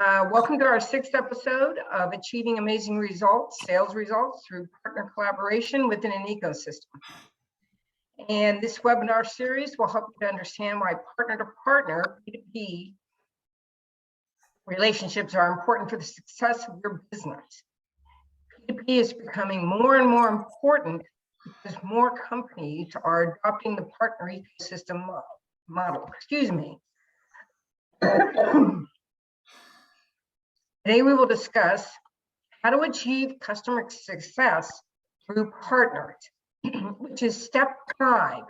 Welcome to our 6th episode of Achieving Amazing Results, Sales Results through Partner Collaboration within an Ecosystem. And this webinar series will help you to understand why partner-to-partner P2P relationships are important for the success of your business. P2P is becoming more and more important because more companies are adopting the partner ecosystem model. Excuse me. Today we will discuss how to achieve customer success through partners, which is step 5,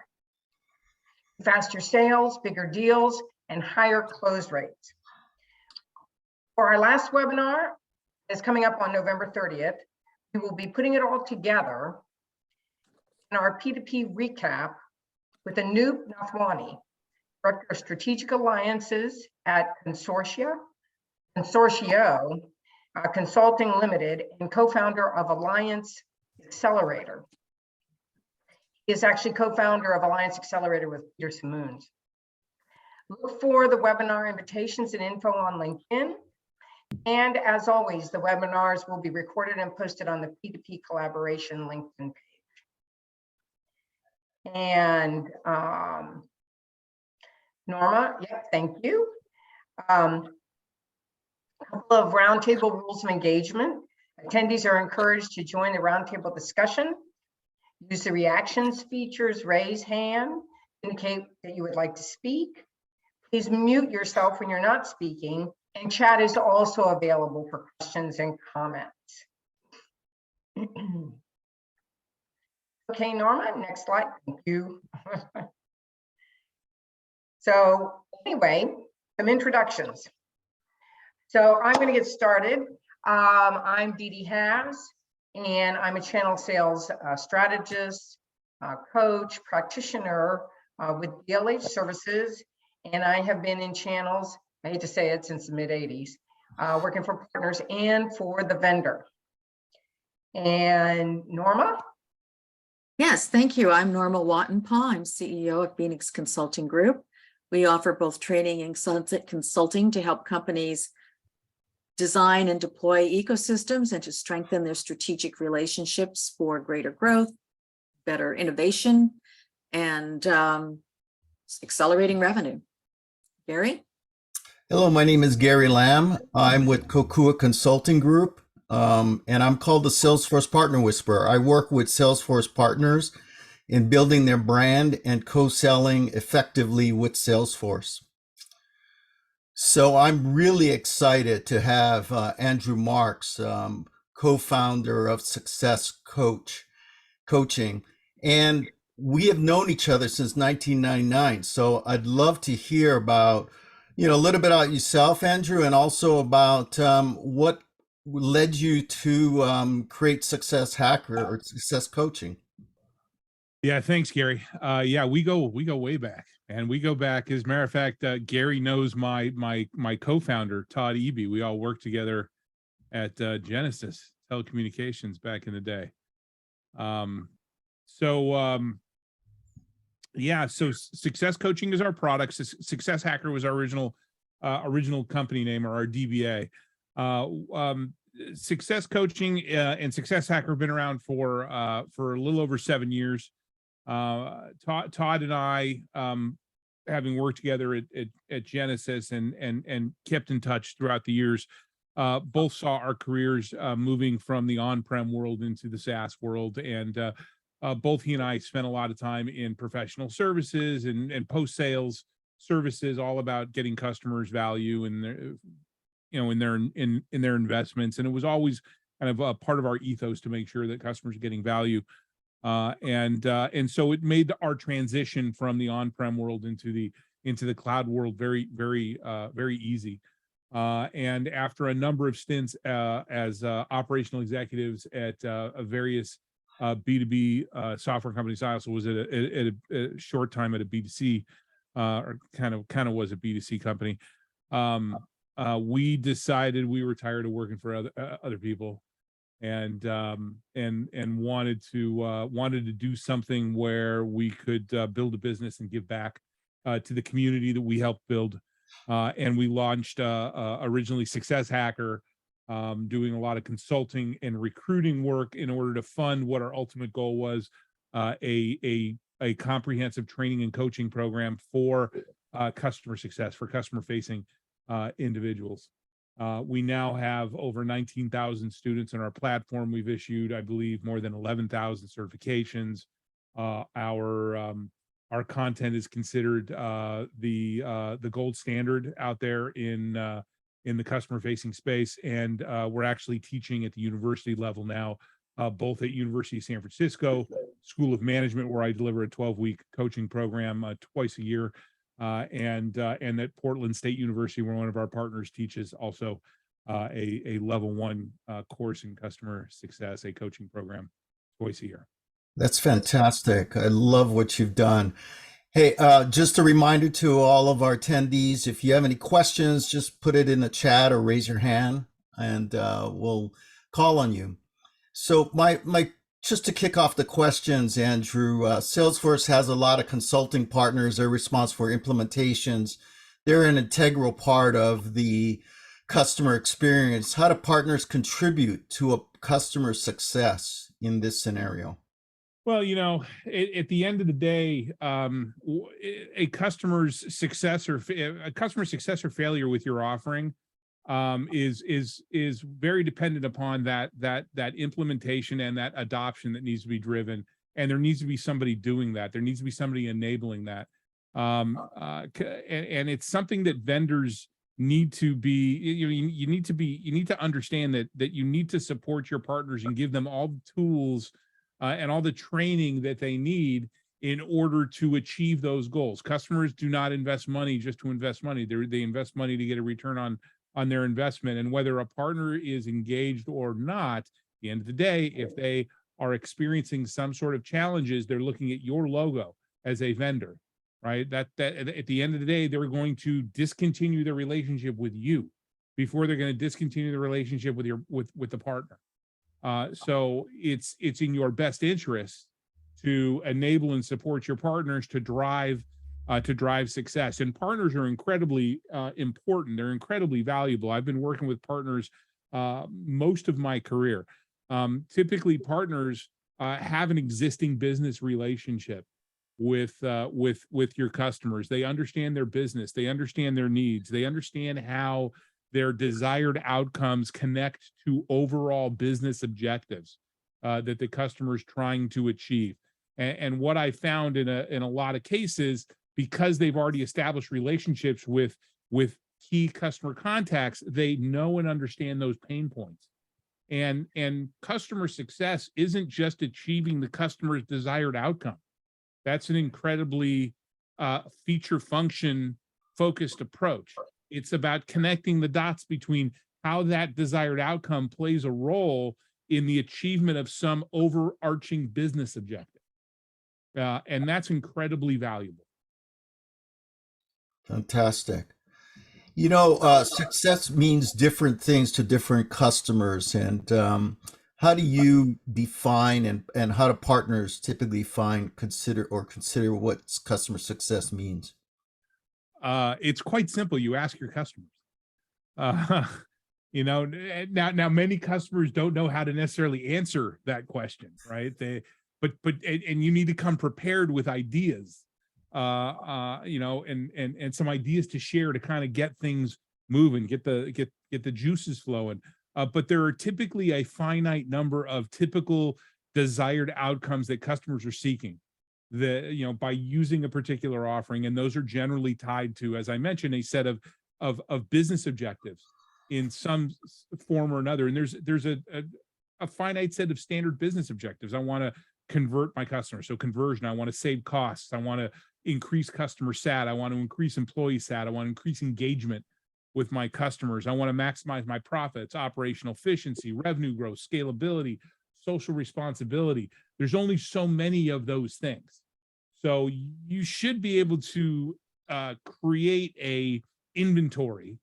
faster sales, bigger deals, and higher close rates. For our last webinar, that's coming up on November 30th, we will be putting it all together in our P2P recap with Anoop Nathwani, Director of Strategic Alliances at Consortio Consulting Limited and co-founder of Alliance Accelerator. He is actually co-founder of Alliance Accelerator with Peter Simoons. Look for the webinar invitations and info on LinkedIn. And as always, the webinars will be recorded and posted on the P2P Collaboration LinkedIn page. And Norma, yeah, thank you. A couple of roundtable rules of engagement. Attendees are encouraged to join the roundtable discussion. Use the reactions features, raise hand, indicate that you would like to speak. Please mute yourself when you're not speaking, and chat is also available for questions and comments. Okay, Norma, next slide. Thank you. So anyway, some introductions. So I'm going to get started. I'm Dee Dee Haas, and I'm a channel sales strategist, coach, practitioner with DLH Services, and I have been in channels, I hate to say it, since the mid-'80s, working for partners and for the vendor. And Norma? Yes, thank you. I'm Norma Wattenpaugh. I'm CEO of Phoenix Consulting Group. We offer both training and consulting to help companies design and deploy ecosystems and to strengthen their strategic relationships for greater growth, better innovation, and accelerating revenue. Gary? Hello, my name is Gary Lamb. I'm with Kokua Consulting Group, and I'm called the Salesforce Partner Whisperer. I work with Salesforce partners in building their brand and co-selling effectively with Salesforce. So I'm really excited to have Andrew Marks, co-founder of Success Coaching, and we have known each other since 1999. So I'd love to hear about, a little bit about yourself, Andrew, and also about what led you to create Success Hacker or Success Coaching. Yeah, thanks, Gary. Yeah, we go way back, and we go back. As a matter of fact, Gary knows my co-founder, Todd Eby. We all worked together at Genesis Telecommunications back in the day. Yeah, so Success Coaching is our product. Success Hacker was our original company name, or our DBA. Success Coaching and Success Hacker have been around for a little over 7 years. Todd and I, having worked together at Genesis and kept in touch throughout the years, both saw our careers moving from the on-prem world into the SaaS world, and both he and I spent a lot of time in professional services and post-sales services, all about getting customers value in their, in their investments. And it was always kind of a part of our ethos to make sure that customers are getting value. And so it made our transition from the on-prem world into the cloud world very easy. And after a number of stints as operational executives at various B2B software companies, I also was at a short time at a B2C, or kind of was a B2C company. We decided we were tired of working for other people, and wanted to do something where we could build a business and give back to the community that we helped build And we launched originally Success Hacker, doing a lot of consulting and recruiting work in order to fund what our ultimate goal was, a comprehensive training and coaching program for customer success, for customer facing individuals. We now have over 19,000 students on our platform. We've issued, I believe, more than 11,000 certifications. Our content is considered the gold standard out there in the customer facing space, and we're actually teaching at the university level now, both at University of San Francisco School of Management, where I deliver a 12-week coaching program twice a year, and at Portland State University, where one of our partners teaches also a level 1 course in customer success, a coaching program twice a year. That's fantastic. I love what you've done. Hey, just a reminder to all of our attendees, if you have any questions, just put it in the chat or raise your hand and we'll call on you. So just to kick off the questions, Andrew, Salesforce has a lot of consulting partners. They're responsible for implementations. They're an integral part of the customer experience. How do partners contribute to a customer success in this scenario? Well, at the end of the day, a customer success or failure with your offering is very dependent upon that implementation and that adoption that needs to be driven, and there needs to be somebody doing that. There needs to be somebody enabling that, and it's something that vendors need to be. You need to understand that you need to support your partners and give them all the tools and all the training that they need in order to achieve those goals. Customers do not invest money just to invest money. They invest money to get a return on their investment. And whether a partner is engaged or not, at the end of the day, if they are experiencing some sort of challenges, they're looking at your logo as a vendor, right? That at the end of the day, they're going to discontinue their relationship with you before they're going to discontinue the relationship with the partner. So it's in your best interest to enable and support your partners to drive success. And partners are incredibly important. They're incredibly valuable. I've been working with partners most of my career. Typically, partners have an existing business relationship with your customers. They understand their business. They understand their needs. They understand how their desired outcomes connect to overall business objectives that the customer is trying to achieve. And what I found in a lot of cases, because they've already established relationships with key customer contacts, they know and understand those pain points. And customer success isn't just achieving the customer's desired outcome. That's an incredibly feature function focused approach. It's about connecting the dots between how that desired outcome plays a role in the achievement of some overarching business objective. And that's incredibly valuable. Fantastic. Success means different things to different customers. And how do you define and how do partners typically consider what customer success means? It's quite simple. You ask your customers. Now many customers don't know how to necessarily answer that question, right? But you need to come prepared with ideas, and some ideas to share to kind of get things moving, get the juices flowing. But there are typically a finite number of typical desired outcomes that customers are seeking by using a particular offering, and those are generally tied to, as I mentioned, a set of business objectives in some form or another. And there's a finite set of standard business objectives. I want to convert my customers, so conversion. I want to save costs. I want to increase customer sat. I want to increase employee sat. I want to increase engagement with my customers. I want to maximize my profits, operational efficiency, revenue growth, scalability, social responsibility. There's only so many of those things. So you should be able to create a inventory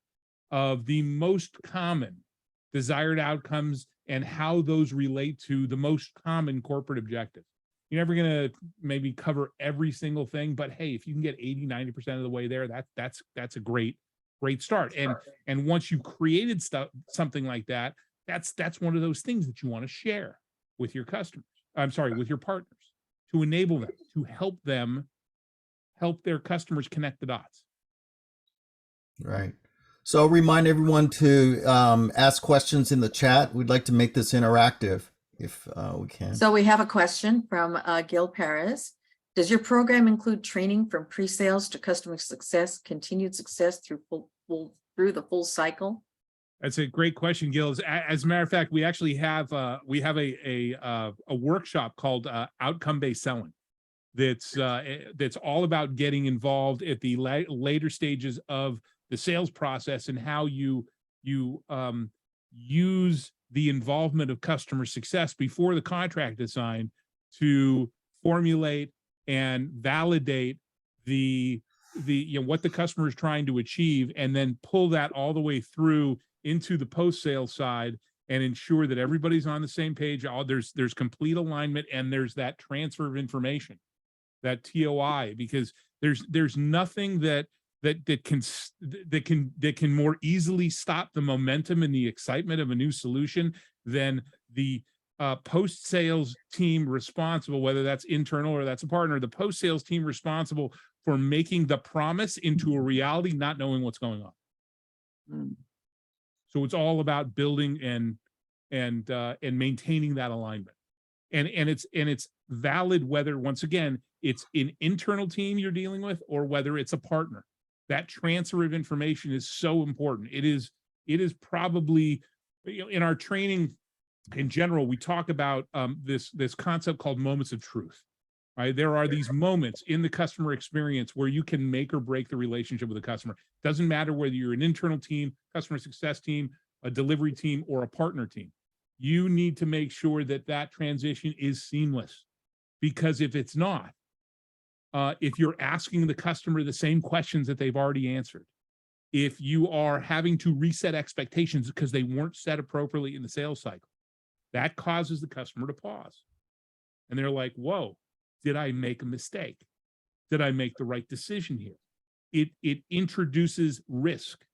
of the most common desired outcomes and how those relate to the most common corporate objectives. You're never going to maybe cover every single thing, but hey, if you can get 80, 90% of the way there, that's a great great start. And once you've created something like that, that's one of those things that you want to share with your customers. I'm sorry, with your partners, to enable them, to help their customers connect the dots. Right. So remind everyone to ask questions in the chat. We'd like to make this interactive if we can. So we have a question from Gil Perez. Does your program include training from pre-sales to customer success, continued success through the full cycle? That's a great question, Gil. As a matter of fact, we actually have a workshop called outcome-based selling. That's all about getting involved at the later stages of the sales process and how you use the involvement of customer success before the contract is signed to formulate and validate the what the customer is trying to achieve, and then pull that all the way through into the post-sale side and ensure that everybody's on the same page. There's complete alignment, and there's that transfer of information, that TOI, because there's nothing that can more easily stop the momentum and the excitement of a new solution than the post-sales team responsible, whether that's internal or that's a partner, the post-sales team responsible for making the promise into a reality, not knowing what's going on. So it's all about building and maintaining that alignment. And it's valid whether, once again, it's an internal team you're dealing with or whether it's a partner. That transfer of information is so important. It is probably, in our training in general, we talk about this concept called moments of truth. Right? There are these moments in the customer experience where you can make or break the relationship with the customer. Doesn't matter whether you're an internal team, customer success team, a delivery team, or a partner team. You need to make sure that transition is seamless, because if it's not, if you're asking the customer the same questions that they've already answered, if you are having to reset expectations because they weren't set appropriately in the sales cycle, that causes the customer to pause. And they're like, whoa, did I make a mistake? Did I make the right decision here? It introduces risk,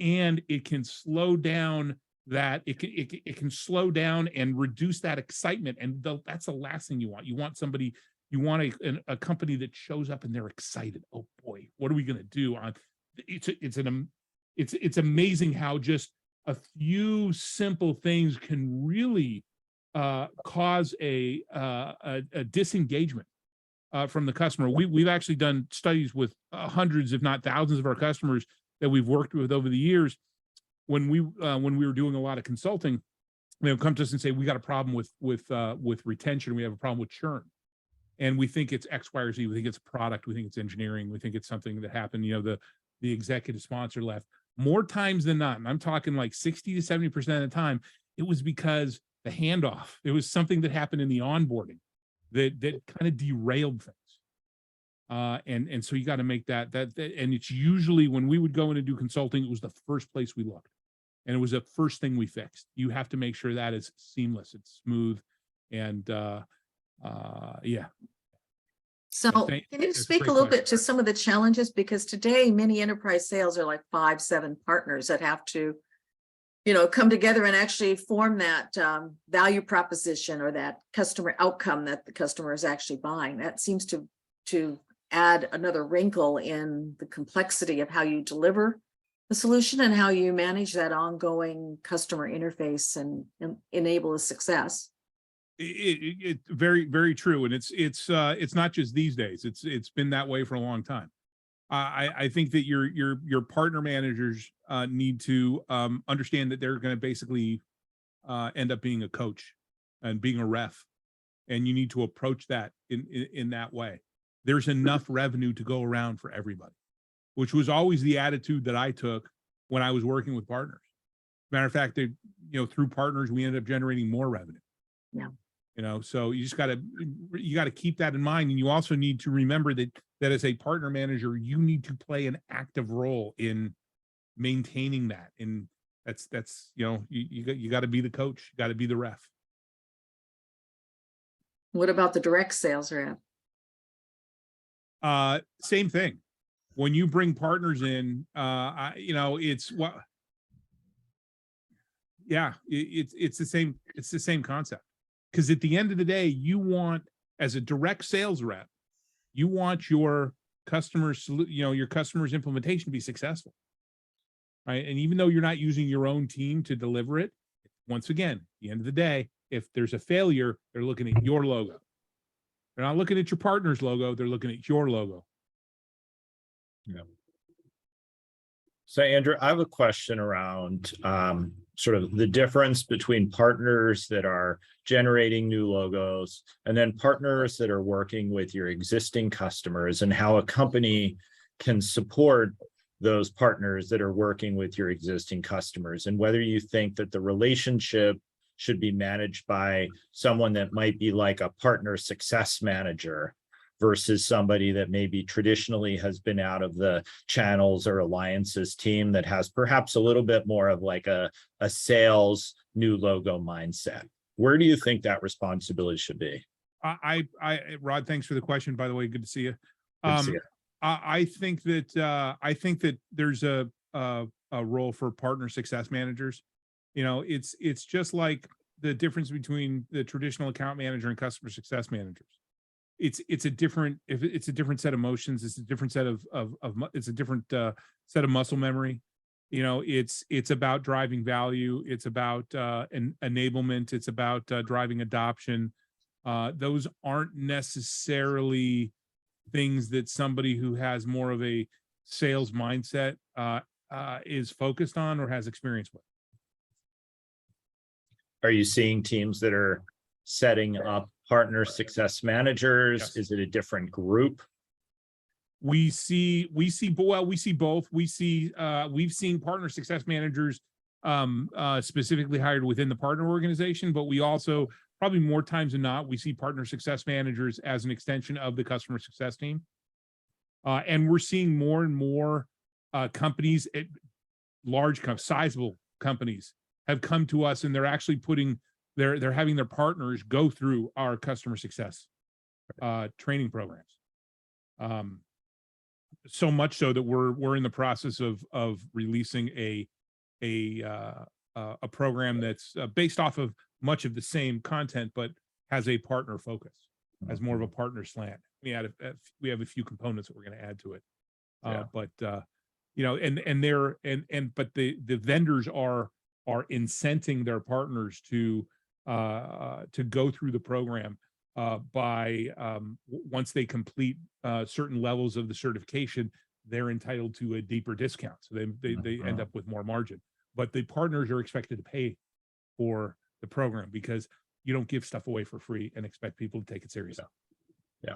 and it can slow down it can slow down and reduce that excitement. And that's the last thing you want. You want somebody, you want a company that shows up and they're excited. Oh boy, what are we going to do? It's amazing how just a few simple things can really cause a disengagement from the customer. We've actually done studies with hundreds, if not thousands, of our customers that we've worked with over the years. When we were doing a lot of consulting, they would come to us and say, we got a problem with retention. We have a problem with churn. And we think it's X, Y, or Z. We think it's product. We think it's engineering. We think it's something that happened. The executive sponsor left. More times than not, and I'm talking like 60 to 70% of the time, it was because the handoff. It was something that happened in the onboarding that kind of derailed things. And so you got to make that, and it's usually when we would go in and do consulting, it was the first place we looked. And it was the first thing we fixed. You have to make sure that is seamless, it's smooth, and yeah. So can you speak a little bit to some of the challenges? Because today many enterprise sales are like 5, 7 partners that have to, come together and actually form that value proposition or that customer outcome that the customer is actually buying. That seems to add another wrinkle in the complexity of how you deliver the solution and how you manage that ongoing customer interface and enable a success. It's very, very true. And it's not just these days. It's been that way for a long time. I think that your partner managers need to understand that they're going to basically end up being a coach and being a ref, and you need to approach that in that way. There's enough revenue to go around for everybody, which was always the attitude that I took when I was working with partners. Matter of fact, through partners, we ended up generating more revenue. Yeah. So you got to keep that in mind. And you also need to remember that as a partner manager, you need to play an active role in maintaining that. And that's you got to be the coach, you got to be the ref. What about the direct sales rep? Same thing. when you bring partners in, it's what, yeah, it's the same concept. Because at the end of the day, you want, as a direct sales rep, you want your customers, your customer's implementation to be successful. Right. And even though you're not using your own team to deliver it, once again, at the end of the day, if there's a failure, they're looking at your logo. They're not looking at your partner's logo, they're looking at your logo. Yeah. So Andrew, I have a question around sort of the difference between partners that are generating new logos and then partners that are working with your existing customers, and how a company can support those partners that are working with your existing customers, and whether you think that the relationship should be managed by someone that might be like a partner success manager versus somebody that maybe traditionally has been out of the channels or alliances team that has perhaps a little bit more of like a sales new logo mindset. Where do you think that responsibility should be? Rod, thanks for the question, by the way. Good to see you. Good to see you. I think that there's a role for partner success managers. It's just like the difference between the traditional account manager and customer success managers. It's a different set of emotions. It's a different set it's a different set of muscle memory. It's about driving value. It's about enablement. It's about driving adoption. Those aren't necessarily things that somebody who has more of a sales mindset is focused on or has experience with. Are you seeing teams that are setting up partner success managers? Yes. Is it a different group? We see both. We've seen partner success managers specifically hired within the partner organization, but we also, probably more times than not, we see partner success managers as an extension of the customer success team. And we're seeing more and more companies, large, sizable companies, have come to us, and they're actually they're having their partners go through our customer success training programs. So much so that we're in the process of releasing a program that's based off of much of the same content, but has a partner focus, has more of a partner slant. We have a few components that we're going to add to it. But the vendors are incenting their partners to go through the program by once they complete certain levels of the certification, they're entitled to a deeper discount. So they end up with more margin, but the partners are expected to pay for the program, because you don't give stuff away for free and expect people to take it seriously. Yeah.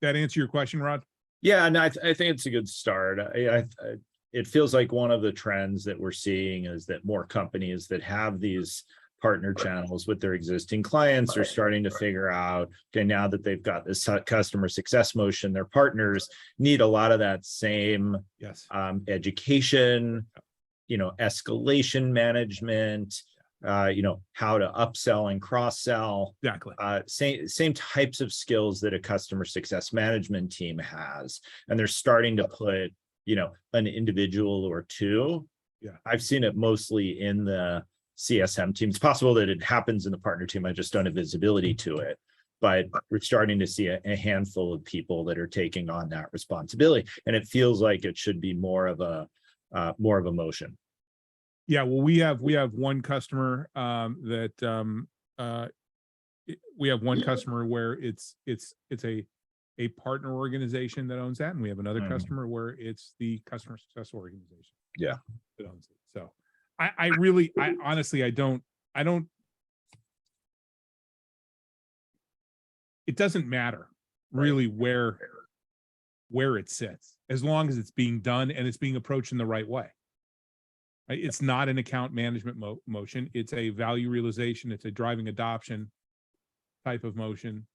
That answer your question, Rod? Yeah, and I think it's a good start. It feels like one of the trends that we're seeing is that more companies that have these partner channels with their existing clients are starting to figure out, okay, now that they've got this customer success motion, their partners need a lot of that same education, escalation management, how to upsell and cross-sell. Exactly. Same types of skills that a customer success management team has. And they're starting to put, an individual or two. Yeah. I've seen it mostly in the CSM team. It's possible that it happens in the partner team. I just don't have visibility to it. But we're starting to see a handful of people that are taking on that responsibility. And it feels like it should be more of a motion. Yeah, well, we have one customer we have one customer where it's a partner organization that owns that, and we have another customer where it's the customer success organization. Yeah. That owns it. So I honestly don't. It doesn't matter really where it sits, as long as it's being done and it's being approached in the right way. Right? It's not an account management motion. It's a value realization. It's a driving adoption type of motion.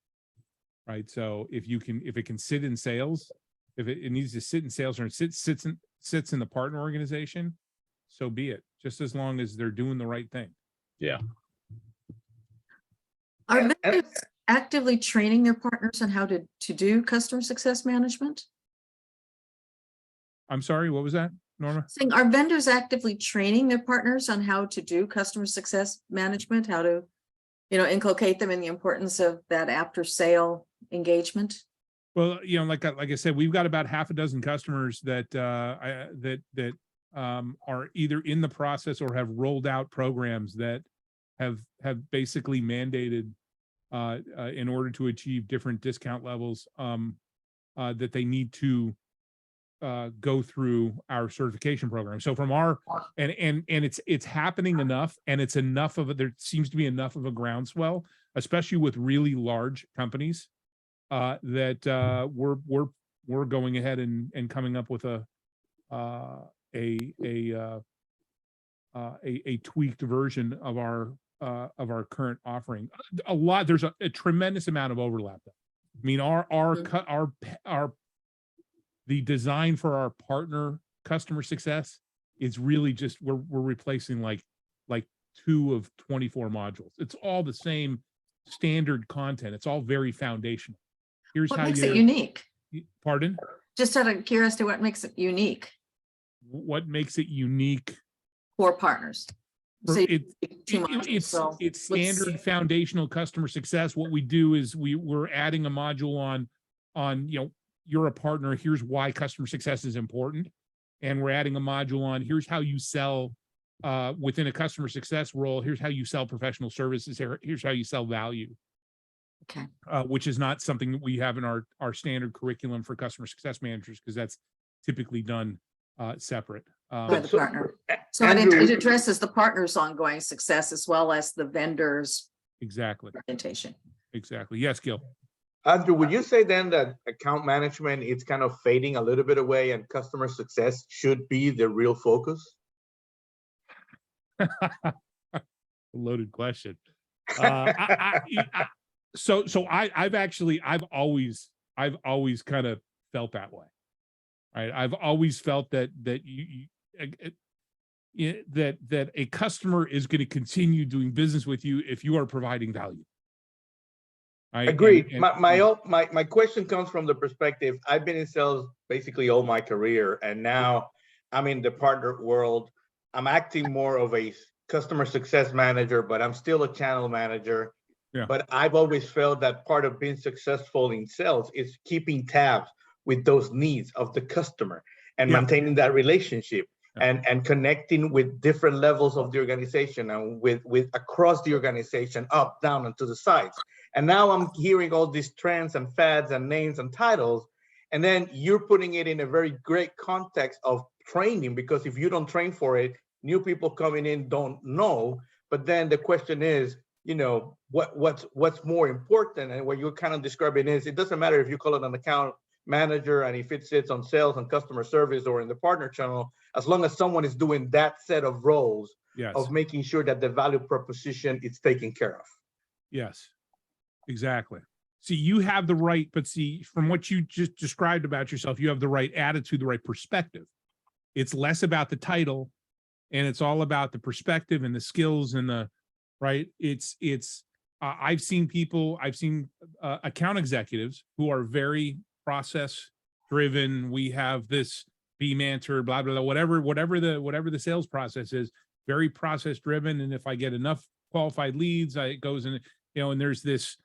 Right. So if it can sit in sales, if it needs to sit in sales, or it sits in the partner organization, so be it. Just as long as they're doing the right thing. Yeah. Are vendors actively training their partners on how to do customer success management? I'm sorry, what was that, Norma? Saying, are vendors actively training their partners on how to do customer success management, how to, inculcate them in the importance of that after sale engagement? Well, like I said, we've got about half a dozen customers that are either in the process or have rolled out programs that have basically mandated in order to achieve different discount levels that they need to go through our certification program. So from our and it's happening enough, and it's enough of it. There seems to be enough of a groundswell, especially with really large companies, that we're going ahead and coming up with a tweaked version of our current offering. There's a tremendous amount of overlap. I mean, the design for our partner customer success is really just we're replacing like 2 of 24 modules. It's all the same standard content. It's all very foundational. Here's What how makes you it unique? Pardon? Just out of curiosity, what makes it unique What makes it unique? for partners? For So it, two modules, so it's let's- standard foundational customer success. What we do is we're adding a module on you're a partner, here's why customer success is important, and we're adding a module on here's how you sell within a customer success role, here's how you sell professional services, here's how you sell value. Okay. Which is not something that we have in our standard curriculum for customer success managers, because that's typically done separate. By the partner. So Andrew, it addresses the partner's ongoing success as well as the vendor's Exactly. presentation. Exactly. Yes, Gil. Andrew, would you say then that account management is kind of fading a little bit away and customer success should be the real focus? Loaded question. I've always kind of felt that way. Right. I've always felt that that a customer is going to continue doing business with you if you are providing value. Right? Agreed. My question comes from the perspective, I've been in sales basically all my career, and now I'm in the partner world. I'm acting more of a customer success manager, but I'm still a channel manager. Yeah. But I've always felt that part of being successful in sales is keeping tabs with those needs of the customer and Yeah. maintaining that relationship. Yeah. And connecting with different levels of the organization and with across the organization, up, down, and to the sides. And now I'm hearing all these trends and fads and names and titles, and then you're putting it in a very great context of training, because if you don't train for it, new people coming in don't know. But then the question is, what's more important? And what you're kind of describing is, it doesn't matter if you call it an account manager and if it sits on sales and customer service or in the partner channel, as long as someone is doing that set of roles. Yes. Of making sure that the value proposition is taken care of. Yes, exactly. See, you have the right, but see, from what you just described about yourself, you have the right attitude, the right perspective. It's less about the title, and it's all about the perspective and the skills and the right. I've seen account executives who are very process driven. We have this B-Manter, blah, blah, blah, whatever the sales process is, very process driven. And if I get enough qualified leads, it goes in, and there's this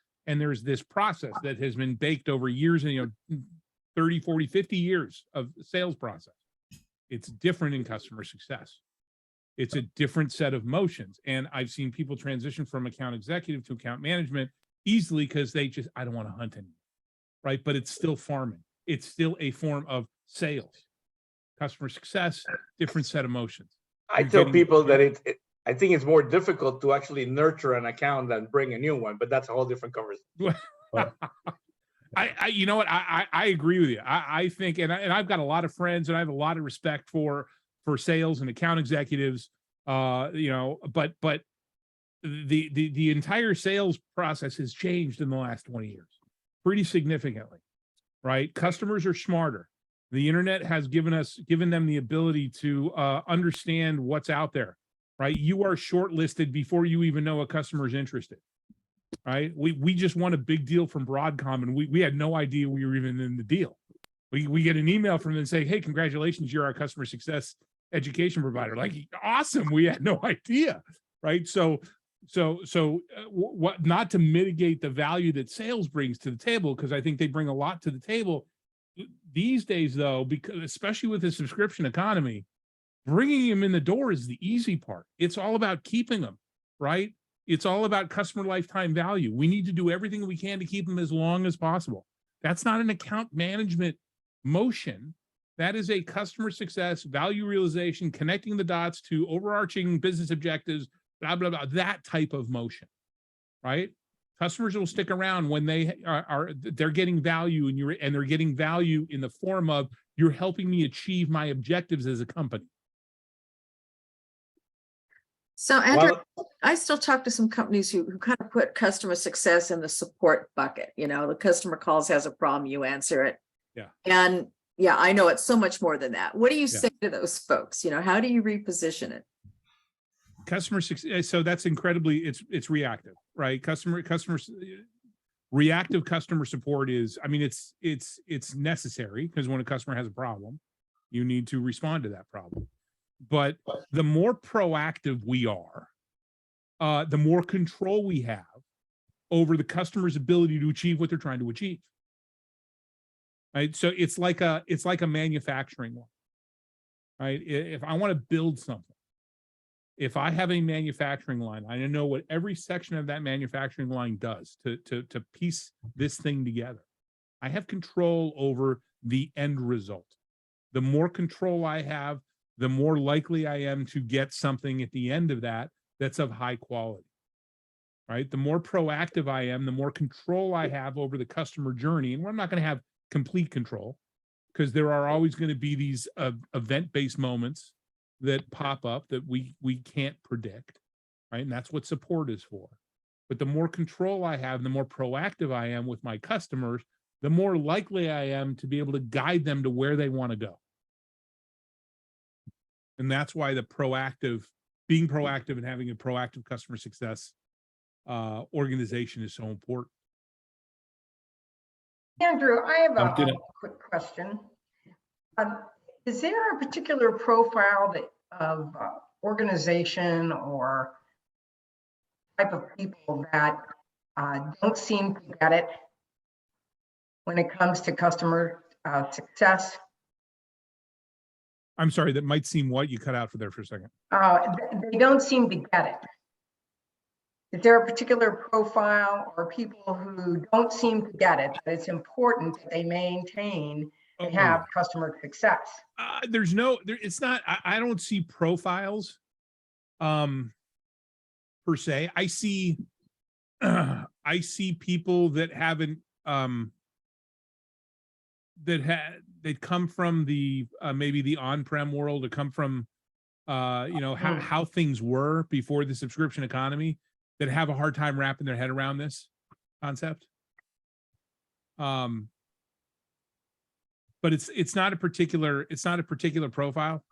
process that has been baked over years and, 30, 40, 50 years of sales process. It's different in customer success. It's a different set of motions. And I've seen people transition from account executive to account management easily because I don't want to hunt anymore. Right. But it's still farming. It's still a form of sales. Customer success, different set of motions. I tell people that I think it's more difficult to actually nurture an account than bring a new one, but that's a whole different conversation. You know what? I agree with you. I think, and I've got a lot of friends, and I have a lot of respect for sales and account executives. But the entire sales process has changed in the last 20 years, pretty significantly. Right? Customers are smarter. The internet has given them the ability to understand what's out there, right? You are shortlisted before you even know a customer is interested. right? We just won a big deal from Broadcom, and we had no idea we were even in the deal. We get an email from them saying, "Hey, congratulations, you're our customer success education provider." Like, awesome, we had no idea, right? So what, not to mitigate the value that sales brings to the table, because I think they bring a lot to the table these days, though, because especially with the subscription economy, bringing them in the door is the easy part. It's all about keeping them, right? It's all about customer lifetime value. We need to do everything we can to keep them as long as possible. That's not an account management motion. That is a customer success, value realization, connecting the dots to overarching business objectives, blah, blah, blah, that type of motion, right? Customers will stick around when they they're getting value, and they're getting value in the form of, you're helping me achieve my objectives as a company. So Andrew, Well, I still talk to some companies who kind of put customer success in the support bucket. You know, the customer calls, has a problem, you answer it. Yeah. And yeah, I know it's so much more than that. What do you Yeah. say to those folks? You know, how do you reposition it? Customer success, so that's incredibly, it's reactive, right? Reactive customer support is, I mean, it's necessary, because when a customer has a problem, you need to respond to that problem. But the more proactive we are, the more control we have over the customer's ability to achieve what they're trying to achieve. Right? So it's like a manufacturing one, right? If I want to build something, if I have a manufacturing line, I know what every section of that manufacturing line does to piece this thing together. I have control over the end result. The more control I have, the more likely I am to get something at the end of that that's of high quality, right? The more proactive I am, the more control I have over the customer journey. And I'm not going to have complete control, because there are always going to be these event-based moments that pop up that we can't predict, right? And that's what support is for. But the more control I have, the more proactive I am with my customers, the more likely I am to be able to guide them to where they want to go. And that's why being proactive and having a proactive customer success organization is so important. Andrew, I have I'm gonna- a quick question. Is there a particular profile of organization or type of people that don't seem to get it when it comes to customer success? I'm sorry, that might seem what you cut out for there for a second. They don't seem to get it. Is there a particular profile or people who don't seem to get it, that it's important that they maintain Oh, and have customer success? it's not, I don't see profiles per se. I see I see people that haven't that come from the maybe the on-prem world, or come from how things were before the subscription economy, that have a hard time wrapping their head around this concept. But it's not a particular profile.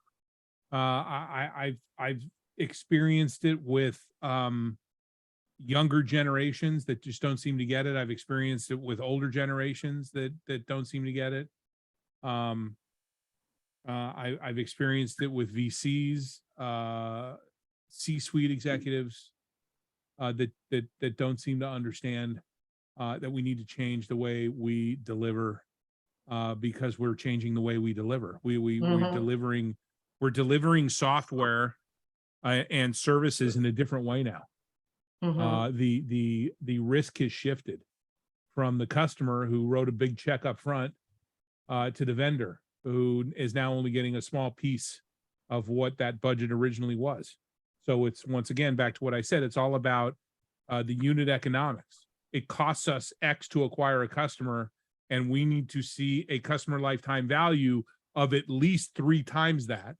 I've experienced it with younger generations that just don't seem to get it. I've experienced it with older generations that don't seem to get it. I've experienced it with VCs, C-suite executives that don't seem to understand that we need to change the way we deliver, because we're changing the way we deliver. We're delivering software and services in a different way now. The risk has shifted from the customer who wrote a big check up front to the vendor, who is now only getting a small piece of what that budget originally was. So it's, once again, back to what I said, it's all about the unit economics. It costs us X to acquire a customer, and we need to see a customer lifetime value of at least 3 times that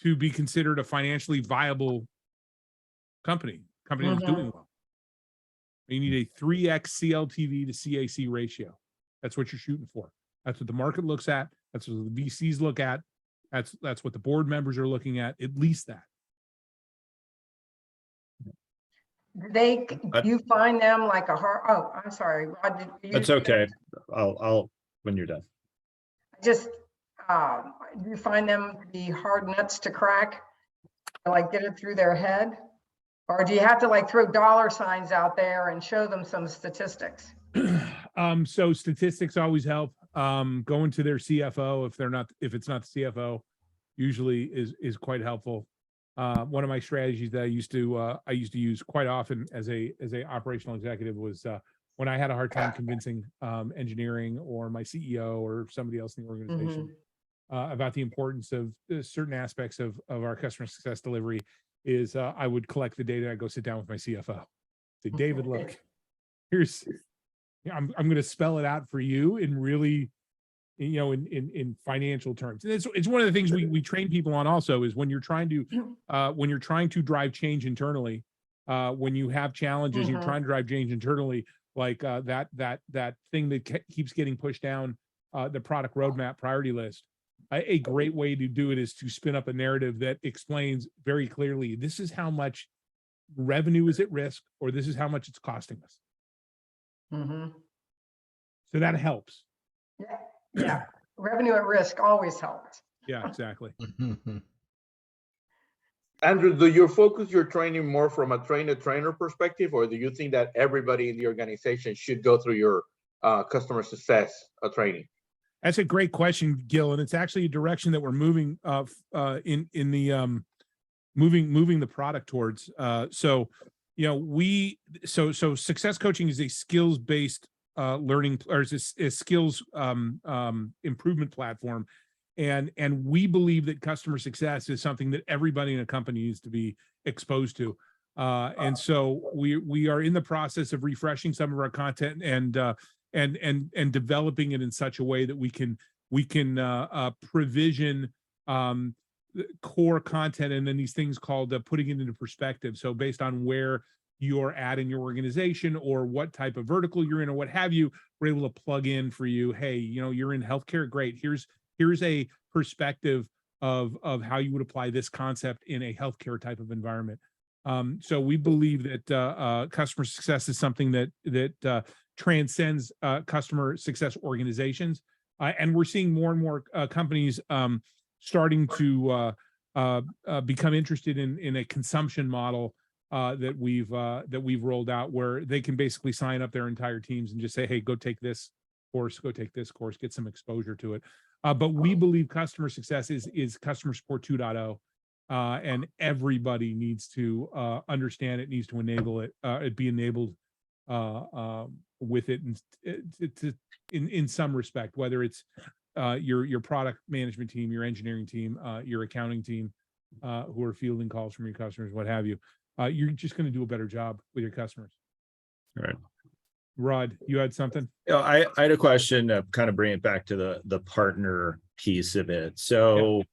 to be considered a financially viable company that's doing well. You need a 3x CLTV to CAC ratio. That's what you're shooting for. That's what the market looks at. That's what the VCs look at. That's what the board members are looking at least that. do you find them like a hard, oh, I'm sorry, Rod, did you? That's okay. I'll, when you're done. Just, do you find them to be hard nuts to crack? Like get it through their head? Or do you have to like throw dollar signs out there and show them some statistics? So statistics always help. Going to their CFO if it's not the CFO, usually is quite helpful. One of my strategies that I used to use quite often as a operational executive was when I had a hard time convincing engineering or my CEO or somebody else in the organization about the importance of certain aspects of our customer success delivery is I would collect the data. I go sit down with my CFO. Say, David, look, I'm going to spell it out for you in really, in financial terms. And it's one of the things we train people on also is when you're trying to drive change internally, when you have challenges, you're trying to drive change internally, like that thing that keeps getting pushed down the product roadmap priority list. A great way to do it is to spin up a narrative that explains very clearly, this is how much revenue is at risk, or this is how much it's costing us. So that helps. Yeah, revenue at risk always helps. Yeah, exactly. Andrew, do you focus your training more from a trainer perspective, or do you think that everybody in the organization should go through your customer success training? That's a great question, Gil, and it's actually a direction that we're moving moving the product towards. So success coaching is a skills-based learning, or is a skills improvement platform, and we believe that customer success is something that everybody in a company needs to be exposed to. And so we are in the process of refreshing some of our content and developing it in such a way that we can provision core content, and then these things called putting it into perspective. So based on where you're at in your organization or what type of vertical you're in or what have you, we're able to plug in for you. Hey, you're in healthcare. Great. Here's a perspective of how you would apply this concept in a healthcare type of environment. So we believe that customer success is something that transcends customer success organizations, and we're seeing more and more companies starting to become interested in a consumption model that we've rolled out, where they can basically sign up their entire teams and just say, hey, go take this course, get some exposure to it. But we believe customer success is customer support 2.0. And everybody needs to understand it, needs to enable it, be enabled with it in some respect, whether it's your product management team, your engineering team, your accounting team, who are fielding calls from your customers, what have you. You're just going to do a better job with your customers. All right. Rod, you had something? I had a question to kind of bring it back to the partner piece of it. So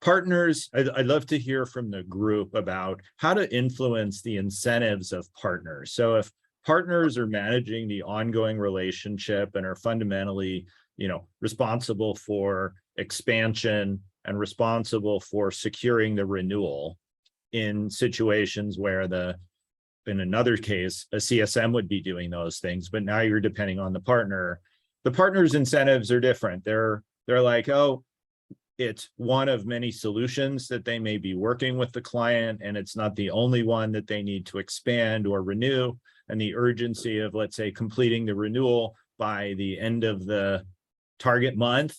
partners, I'd love to hear from the group about how to influence the incentives of partners. So if partners are managing the ongoing relationship and are fundamentally, responsible for expansion and responsible for securing the renewal in situations where in another case, a CSM would be doing those things, but now you're depending on the partner. The partner's incentives are different. They're like, oh, it's one of many solutions that they may be working with the client, and it's not the only one that they need to expand or renew. And the urgency of, let's say, completing the renewal by the end of the target month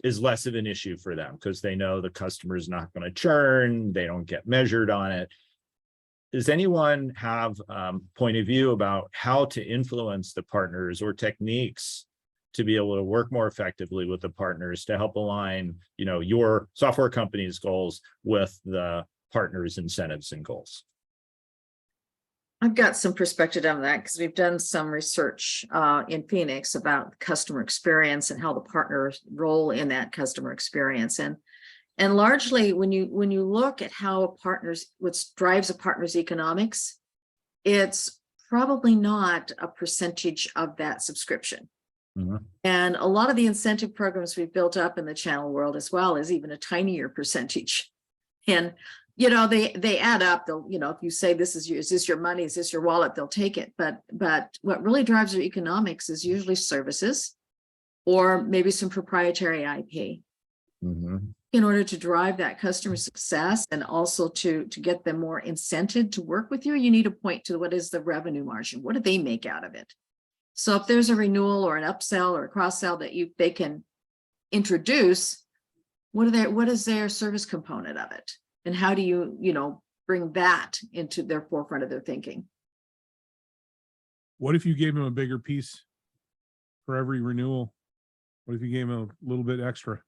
is less of an issue for them because they know the customer is not going to churn. They don't get measured on it. Does anyone have point of view about how to influence the partners or techniques to be able to work more effectively with the partners to help align, your software company's goals with the partners' incentives and goals? I've got some perspective on that because we've done some research in Phoenix about customer experience and how the partners role in that customer experience. And largely when you look at how what drives a partner's economics, it's probably not a percentage of that subscription. Mm-hmm. And a lot of the incentive programs we've built up in the channel world as well is even a tinier percentage. And you know, they add up. They'll, you know, if you say is this your money? Is this your wallet? They'll take it. But what really drives their economics is usually services or maybe some proprietary IP. Mhm. In order to drive that customer success and also to get them more incented to work with you, you need to point to what is the revenue margin? What do they make out of it? So if there's a renewal or an upsell or a cross sell that they can introduce, what is their service component of it? And how do you bring that into their forefront of their thinking? What if you gave them a bigger piece for every renewal? What if you gave them a little bit extra?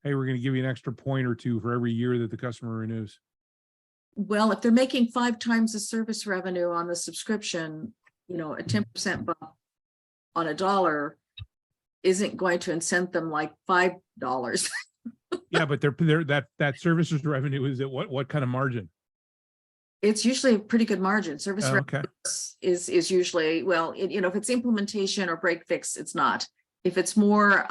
Hey, we're going to give you an extra point or two for every year that the customer renews. Well, if they're making 5 times the service revenue on the subscription, a 10% bump on $1 isn't going to incent them like $5. Yeah, but that services revenue is at what kind of margin? It's usually a pretty good margin. Service Oh, revenue okay. is usually, well, if it's implementation or break fix, it's not. If it's more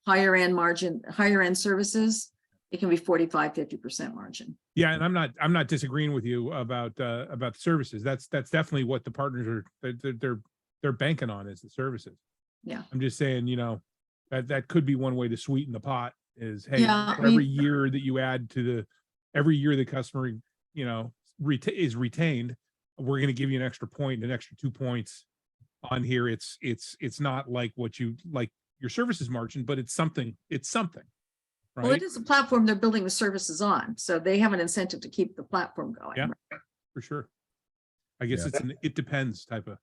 higher end margin, higher end services, it can be 45-50% margin. Yeah, and I'm not disagreeing with you about the services. That's definitely what the partners they're banking on, is the services. Yeah. I'm just saying, that could be one way to sweeten the pot is, hey, Yeah, for every year that you add to every year the customer, is retained, we're going to give you an extra point, an extra 2 points on here. It's not like what you like your services margin, but it's something, right? Well, it is a platform they're building the services on, so they have an incentive to keep the platform going. Yeah. For sure. I guess Yeah. it depends type of.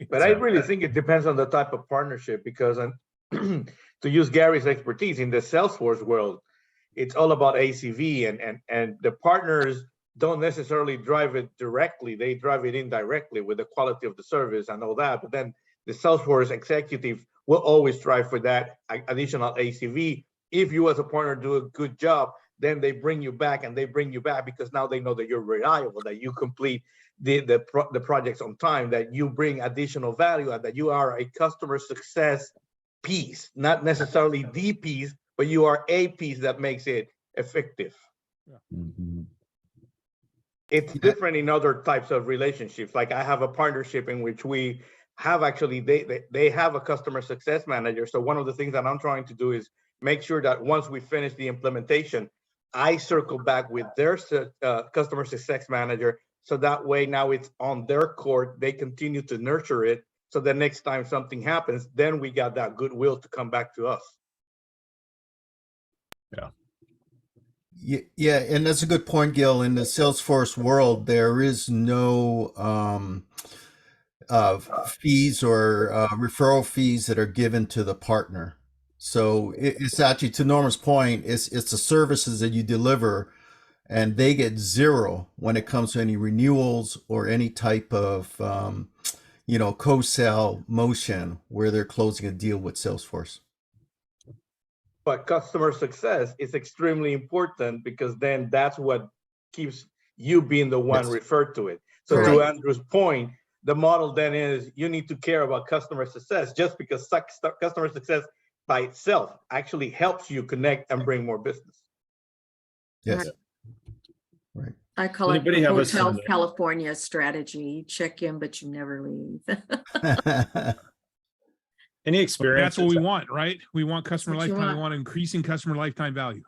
But I really think it depends on the type of partnership, because to use Gary's expertise in the Salesforce world, it's all about ACV, and the partners don't necessarily drive it directly. They drive it indirectly with the quality of the service and all that. But then the Salesforce executive will always strive for that additional ACV. If you as a partner do a good job, then they bring you back, and they bring you back because now they know that you're reliable, that you complete the projects on time, that you bring additional value, and that you are a customer success piece, not necessarily the piece, but you are a piece that makes it effective. Mhm. It's different in other types of relationships. Like I have a partnership in which we have actually, they have a customer success manager. So one of the things that I'm trying to do is make sure that once we finish the implementation, I circle back with their customer success manager. So that way now it's on their court, they continue to nurture it. So the next time something happens, then we got that goodwill to come back to us. Yeah, and that's a good point, Gil. In the Salesforce world, there is no fees or referral fees that are given to the partner. So it's actually, to Norma's point, it's the services that you deliver, and they get zero when it comes to any renewals or any type of co-sell motion where they're closing a deal with Salesforce. But customer success is extremely important, because then that's what keeps you being the one Yes. referred to it. So Right. to Andrew's point, the model then is you need to care about customer success, just because customer success by itself actually helps you connect and bring more business. Yes. Right. I call it Anybody the have a Hotel similar- California strategy. You check in, but you never leave. Any experience? That's what we want, right? We want customer what you lifetime. We want. want increasing customer lifetime value.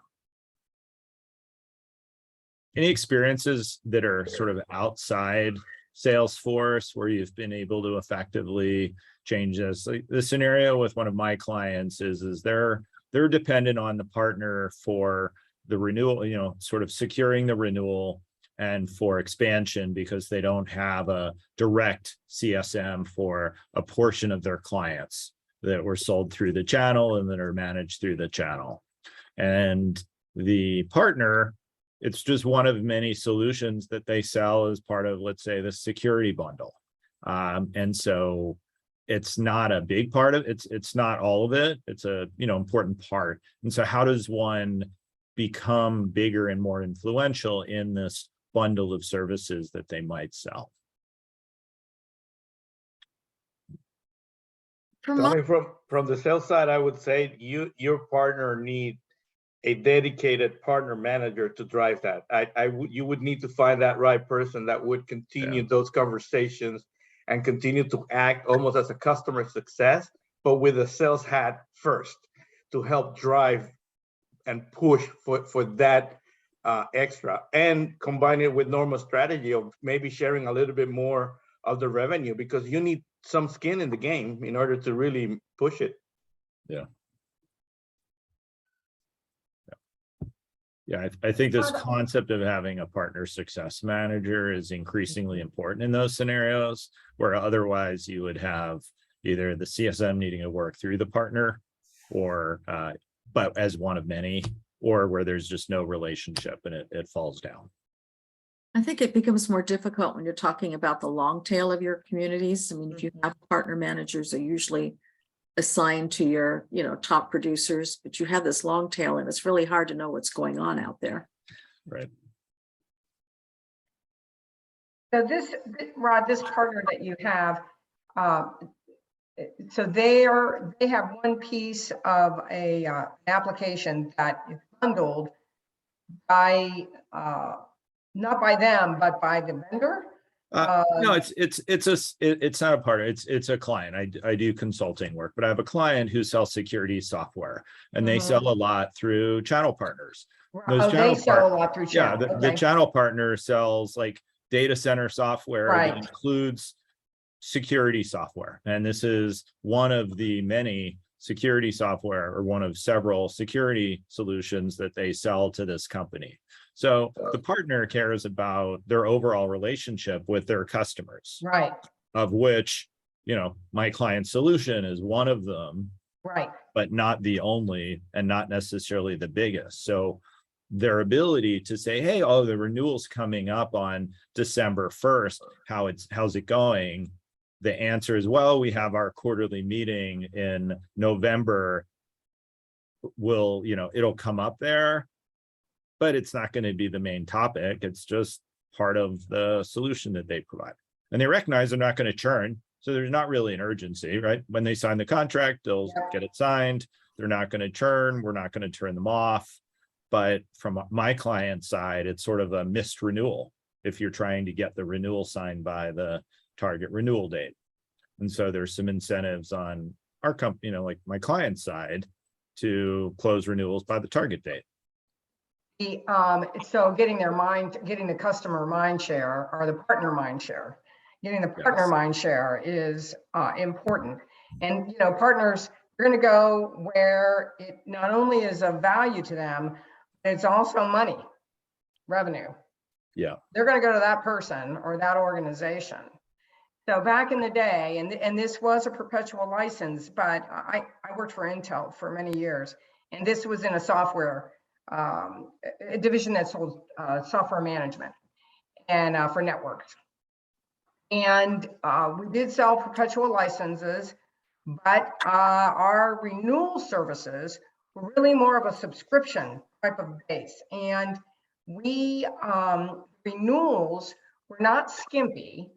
Any experiences that are sort of outside Salesforce where you've been able to effectively change this? Like the scenario with one of my clients is they're dependent on the partner for the renewal, sort of securing the renewal and for expansion, because they don't have a direct CSM for a portion of their clients that were sold through the channel and that are managed through the channel. And the partner, it's just one of many solutions that they sell as part of, let's say, the security bundle. And so it's not a big part of it. It's not all of it. It's a, important part. And so how does one become bigger and more influential in this bundle of services that they might sell? From my Coming from the sales side, I would say your partner need a dedicated partner manager to drive that. You would need to find that right person that would continue those conversations and continue to act almost as a customer success, but with a sales hat first to help drive and push for that extra, and combine it with normal strategy of maybe sharing a little bit more of the revenue, because you need some skin in the game in order to really push it. Yeah, I think this concept of having a partner success manager is increasingly important in those scenarios where otherwise you would have either the CSM needing to work through the partner or, but as one of many, or where there's just no relationship and it falls down. I think it becomes more difficult when you're talking about the long tail of your communities. I mean, if you have partner managers, they're usually assigned to your, top producers, but you have this long tail and it's really hard to know what's going on out there. Right. So Rod, this partner that you have, so they have one piece of a application that is bundled by, not by them, but by the vendor. No, it's not a partner. It's a client. I do consulting work, but I have a client who sells security software, and they sell a lot through channel partners. They sell a lot through channel. Yeah, the channel partner sells like data center software that includes security software, and this is one of the many security software or one of several security solutions that they sell to this company. So the partner cares about their overall relationship with their customers, Right. Of which, my client solution is one of them, Right. but not the only and not necessarily the biggest. So their ability to say, hey, the renewal's coming up on December 1st, how's it going? The answer is, well, we have our quarterly meeting in November. It'll come up there, but it's not going to be the main topic. It's just part of the solution that they provide. And they recognize they're not going to churn. So there's not really an urgency, right? When they sign the contract, they'll get it signed. They're not going to churn. We're not going to turn them off. But from my client side, it's sort of a missed renewal if you're trying to get the renewal signed by the target renewal date. And so there's some incentives on our company, like my client side, to close renewals by the target date. So getting the customer mind share or the partner mind share, getting the partner mind share is important. And, partners are going to go where it not only is of value to them, but it's also money, revenue. Yeah. They're going to go to that person or that organization. So back in the day, and this was a perpetual license, but I worked for Intel for many years, and this was in a software a division that sold software management and for networks. And we did sell perpetual licenses, but our renewal services were really more of a subscription type of base. And renewals were not skimpy.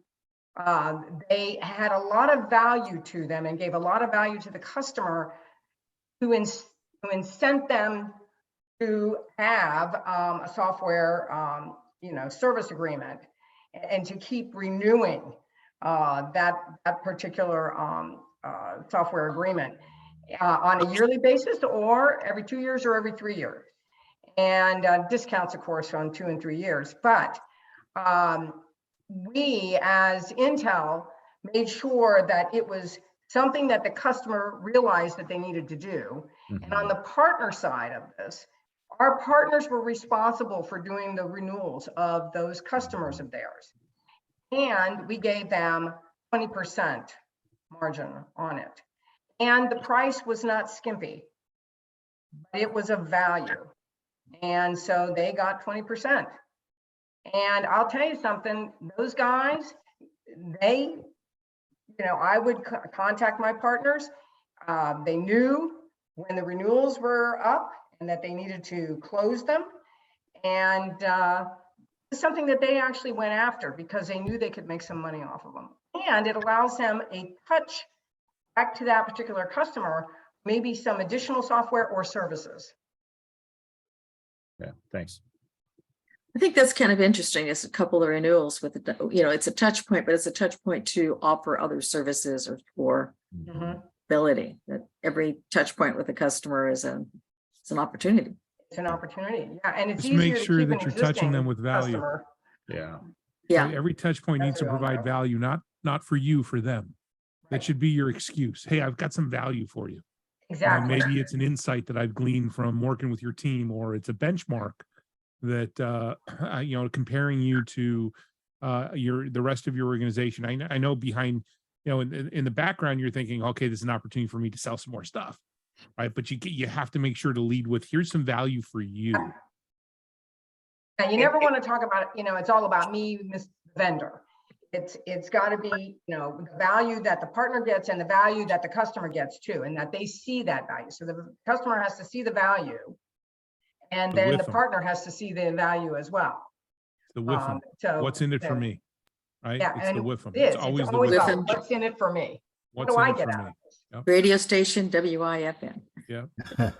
They had a lot of value to them and gave a lot of value to the customer to incent them to have a software, service agreement, and to keep renewing that particular software agreement on a yearly basis, or every 2 years, or every 3 years, and discounts, of course, on 2 and 3 years. But we, as Intel, made sure that it was something that the customer realized that they needed to do. And on the partner side of this, our partners were responsible for doing the renewals of those customers of theirs. And we gave them 20% margin on it. And the price was not skimpy, but it was of value. And so they got 20%. And I'll tell you something, those guys, I would contact my partners. They knew when the renewals were up and that they needed to close them. And it's something that they actually went after because they knew they could make some money off of them. And it allows them a touch back to that particular customer, maybe some additional software or services. Yeah, thanks. I think that's kind of interesting. It's a couple of renewals with, it's a touch point, but it's a touch point to offer other services or Mhm. ability, that every touch point with a customer is an opportunity. It's an opportunity, yeah, and it's Just make easier to sure keep an that you're touching them existing with value. customer. Yeah. Yeah. Right? Every touch point That's needs to what I'll provide know. value, not for you, for them. That Right. should be your excuse. Hey, I've got some value for you. Exactly. Maybe it's an insight that I've gleaned from working with your team, or it's a benchmark that comparing you to the rest of your organization. I know behind, in the background, you're thinking, okay, this is an opportunity for me to sell some more stuff, right? But you have to make sure to lead with, here's some value for you. And you never want to talk about, it's all about me, Mr. Vendor. It's got to be, the value that the partner gets and the value that the customer gets too, and that they see that value. So the customer has to see the value, and then With the them. partner has to see the value as well. The with them. So What's in it for then- me? Right? Yeah, It's the and with them. it is. It's always the always with with about them. them. what's in it for me. What What's do in I it get for out me? of Radio station WIFN. this?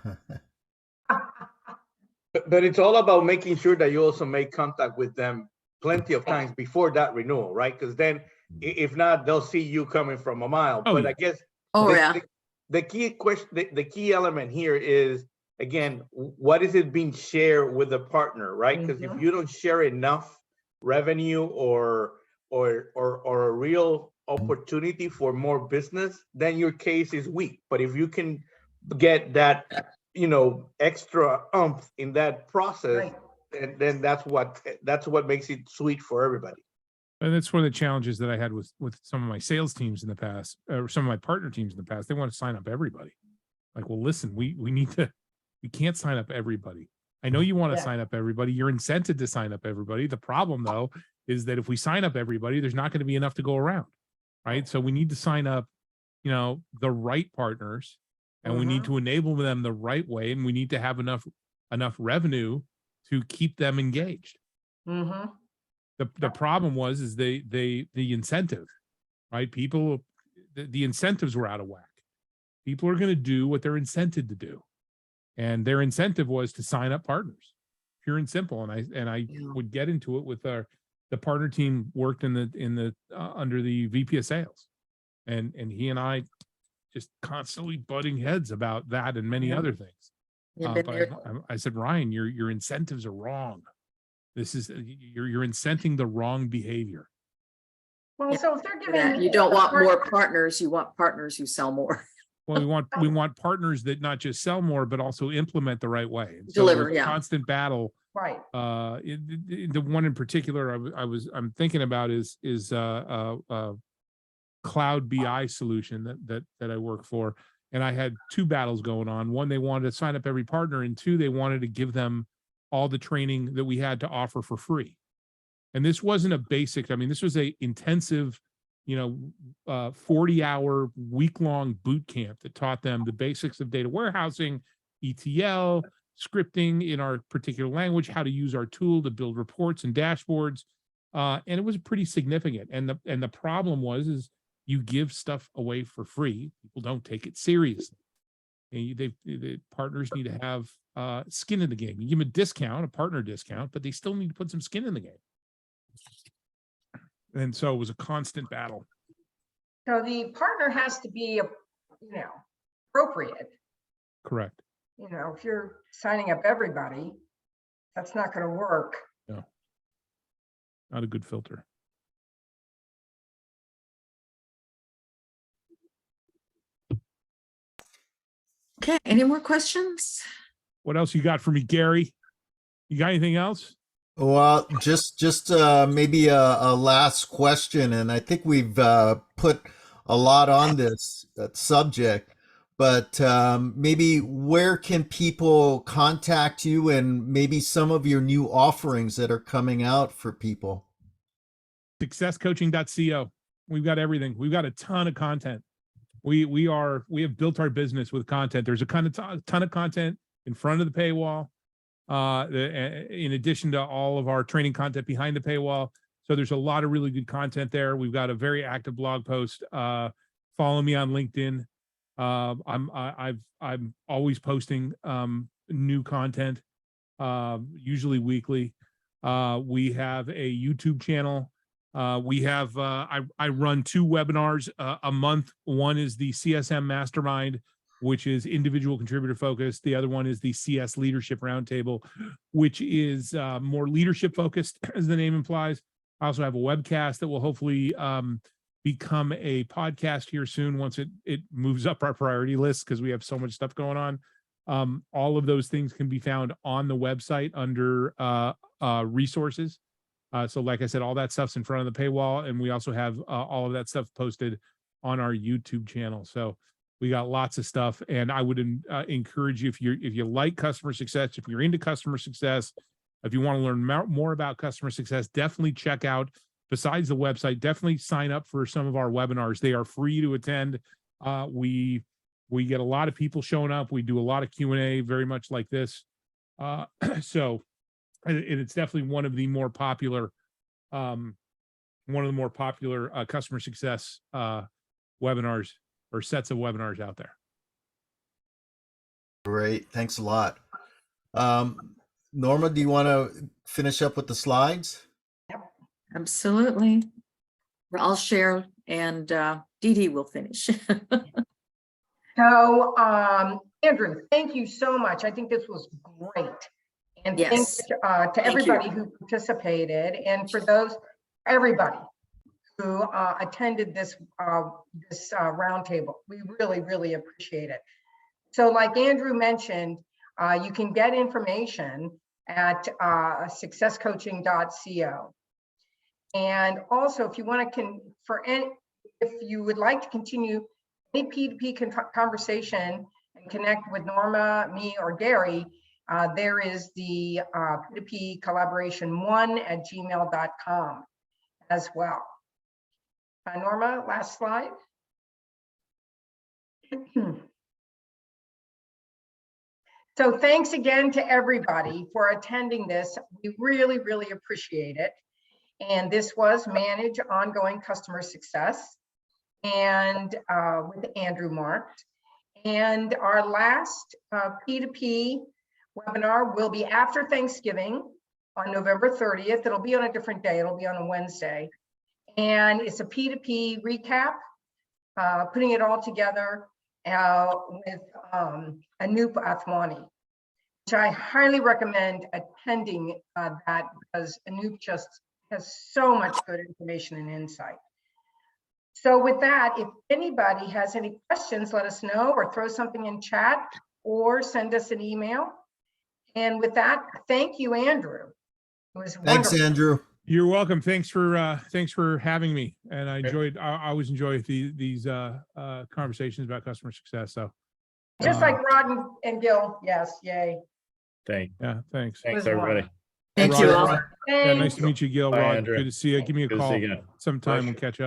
But it's all about making sure that you also make contact with them plenty of times before that renewal, right? Because then if not, they'll see you coming from a mile. Oh, But yeah. I guess Oh, the- yeah. the key question, the key element here is, again, what is it being shared with the partner, right? Because if Mhm. you don't share enough revenue or a real opportunity for more business, then your case is weak. But if you can get that, extra oomph in that process, Right. and then that's what makes it sweet for everybody. And that's one of the challenges that I had with some of my sales teams in the past, or some of my partner teams in the past. They want to sign up everybody. Like, well, listen, we can't sign up everybody. I know you want to Yeah. sign up everybody. You're incented to sign up everybody. The problem though is that if we sign up everybody, there's not going to be enough to go around, right? So we need to sign up, the right partners, and we need Mhm. to enable them the right way, and we need to have enough revenue to keep them engaged. Mhm. The problem is the incentive, right? People, the incentives were out of whack. People are going to do what they're incented to do, and their incentive was to sign up partners, pure and simple. And I Yeah. would get into it with the partner team worked in the under the VP of sales, and he and I just constantly butting heads about that and many Yeah. other things. You've been But there. I said, Ryan, your incentives are wrong. This is you're incenting the wrong behavior. Well, Yeah, so if they're For that. giving. You don't want part- more partners, you want partners who sell more. Well, we want partners that not just sell more, but also implement the right way. And so Deliver, there's a yeah. constant battle. Right. The one in particular I'm thinking about is cloud BI solution that I work for. And I had two battles going on. One, they wanted to sign up every partner, and two, they wanted to give them all the training that we had to offer for free. And this wasn't a basic, this was a intensive, 40-hour week-long boot camp that taught them the basics of data warehousing, ETL, scripting in our particular language, how to use our tool to build reports and dashboards. And it was pretty significant. And the problem is you give stuff away for free. People don't take it seriously. And the partners need to have skin in the game. You give them a discount, a partner discount, but they still need to put some skin in the game. And so it was a constant battle. So the partner has to be, appropriate. Correct. If you're signing up everybody, that's not going to work. Not a good filter. Okay, any more questions? What else you got for me, Gary? You got anything else? Well, just maybe a last question, and I think we've put a lot on this subject, but maybe where can people contact you, and maybe some of your new offerings that are coming out for people? Successcoaching.co. We've got everything. We've got a ton of content. We have built our business with content. There's a ton of content in front of the paywall. In addition to all of our training content behind the paywall. So there's a lot of really good content there. We've got a very active blog post. Follow me on LinkedIn. I'm always posting new content. usually weekly. We have a YouTube channel. We have, I run 2 webinars a month. One is the CSM Mastermind, which is individual contributor focused. The other one is the CS Leadership Roundtable, which is more leadership focused, as the name implies. I also have a webcast that will hopefully become a podcast here soon once it moves up our priority list, because we have so much stuff going on. All of those things can be found on the website under resources. So like I said, all that stuff's in front of the paywall, and we also have all of that stuff posted on our YouTube channel. So we got lots of stuff, and I would encourage you, if you like customer success, if you're into customer success, if you want to learn more about customer success, definitely check out, besides the website, definitely sign up for some of our webinars. They are free to attend. We get a lot of people showing up. We do a lot of Q&A, very much like this. So it's definitely one of the more popular customer success webinars or sets of webinars out there. Great. Thanks a lot. Norma, do you want to finish up with the slides? Absolutely. I'll share, and Dee Dee will finish. So, Andrew, thank you so much. I think this was great. And thanks Yes. to everybody who participated, and for everybody who attended this roundtable. We really, really appreciate it. So like Andrew mentioned, you can get information at successcoaching.co. And also, if you want to, if you would like to continue any P2P conversation and connect with Norma, me, or Gary, there is the P2P collaboration1@gmail.com as well. Norma, last slide. So thanks again to everybody for attending this. We really, really appreciate it. And this was Manage Ongoing Customer Success and with Andrew Marks. And our last P2P webinar will be after Thanksgiving on November 30th. It'll be on a different day. It'll be on a Wednesday. And it's a P2P recap, putting it all together with Anoop Athwani, which I highly recommend attending that, because Anoop just has so much good information and insight. So with that, if anybody has any questions, let us know, or throw something in chat, or send us an email. And with that, thank you, Andrew. It was Thanks, wonderful. Andrew. You're welcome. Thanks for having me. And I always enjoy these conversations about customer success. So Just like Rod and Gil, yes, yay. yeah, thanks. Thanks, was everybody. Thank Rod, you all. Yeah, nice to meet you, Gil. Bye, Rod, Andrew. good to see you. Give me a Good to see call you again. sometime. We'll Pleasure. catch up.